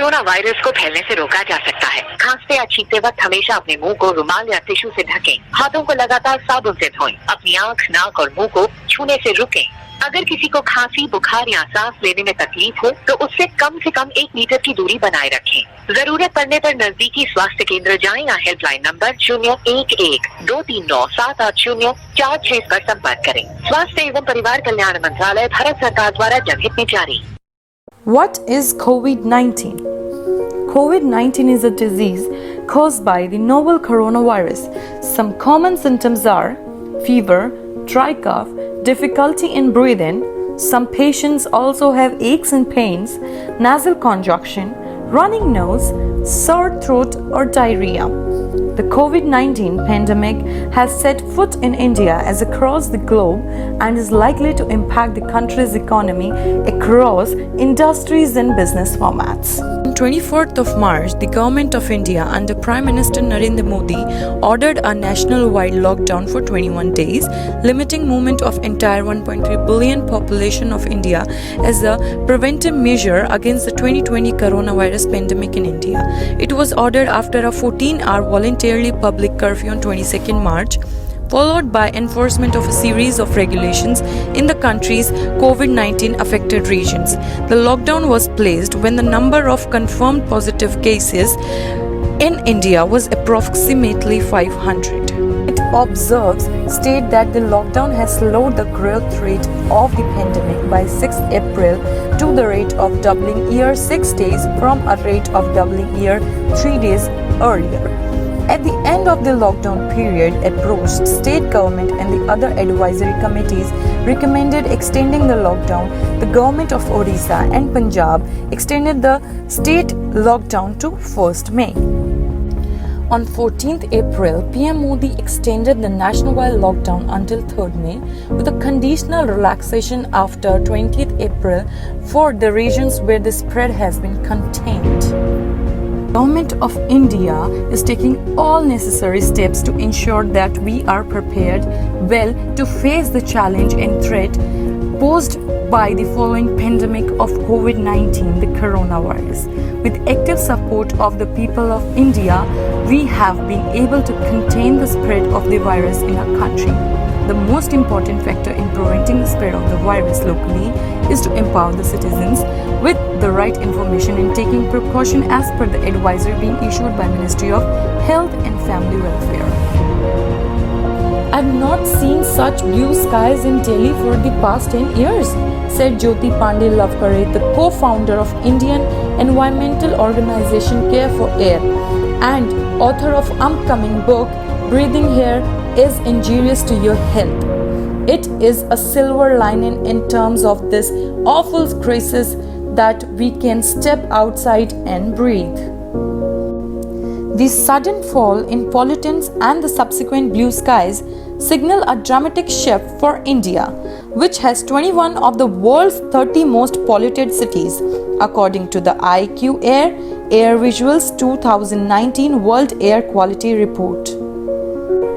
Corona virus को फैलने से रोका जा सकता है। खांसते या छींकते वक्त हमेशा अपने मुंह को रुमाल या टिश्यू से ढकें। हाथों को लगातार साबुन से धोएं। अपनी आँख, नाक और मुंह को छूने से रुकें। अगर किसी को खांसी, बुखार या सांस लेने में तकलीफ हो तो उससे कम से कम 1 मीटर की दूरी बनाए रखें। जरूरत पड़ने पर नजदीकी स्वास्थ्य केंद्र जाएं या हेल्पलाइन नंबर 011-239-780-46 पर संपर्क करें। स्वास्थ्य एवं परिवार कल्याण मंत्रालय, भारत सरकार द्वारा जनहित में जारी। What is COVID-19? COVID-19 is a disease caused by the novel coronavirus. Some common symptoms are fever, dry cough, difficulty in breathing. Some patients also have aches and pains, nasal congestion, running nose, sore throat or diarrhea. The COVID-19 pandemic has set foot in India as across the globe and is likely to impact the country's economy across industries and business formats. On 24th of March, the Government of India under Prime Minister Narendra Modi ordered a national-wide lockdown for 21 days, limiting movement of entire 1.3 billion population of India as a preventive measure against the 2020 coronavirus pandemic in India. It was ordered after a 14-hour voluntary public curfew on 22nd March, followed by enforcement of a series of regulations in the country's COVID-19 affected regions. The lockdown was placed when the number of confirmed positive cases in India was approximately 500. It observes state that the lockdown has slowed the growth rate of the pandemic by 6 April to the rate of doubling year 6 days from a rate of doubling year 3 days earlier. At the end of the lockdown period approached, state government and the other advisory committees recommended extending the lockdown. The government of Odisha and Punjab extended the state lockdown to 1st May. On 14th April, PM Modi extended the nationwide lockdown until 3rd May with a conditional relaxation after 20th April for the regions where the spread has been contained. Government of India is taking all necessary steps to ensure that we are prepared well to face the challenge and threat posed by the following pandemic of COVID-19, the coronavirus. With active support of the people of India, we have been able to contain the spread of the virus in our country. The most important factor in preventing the spread of the virus locally is to empower the citizens with the right information and taking precaution as per the advisory being issued by Ministry of Health and Family Welfare. I've not seen such blue skies in Delhi for the past 10 years, said Jyoti Pandey Lavkare, the co-founder of Indian environmental organization Care for Air and author of upcoming book Breathing Here is Injurious to Your Health. It is a silver lining in terms of this awful crisis that we can step outside and breathe. The sudden fall in pollutants and the subsequent blue skies signal a dramatic shift for India, which has 21 of the world's 30 most polluted cities, according to the IQ Air Visuals 2019 World Air Quality Report.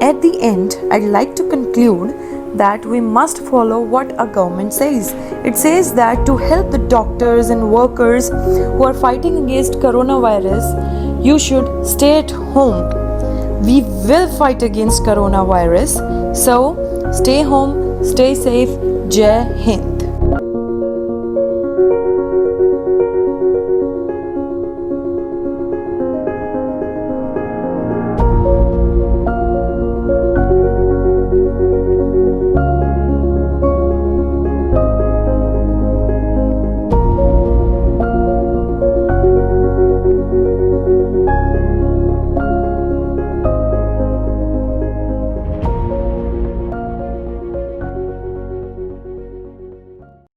At the end, I'd like to conclude that we must follow what our government says. It says that to help the doctors and workers who are fighting against coronavirus, you should stay at home. We will fight against coronavirus. So, stay home, stay safe. Jai Hind.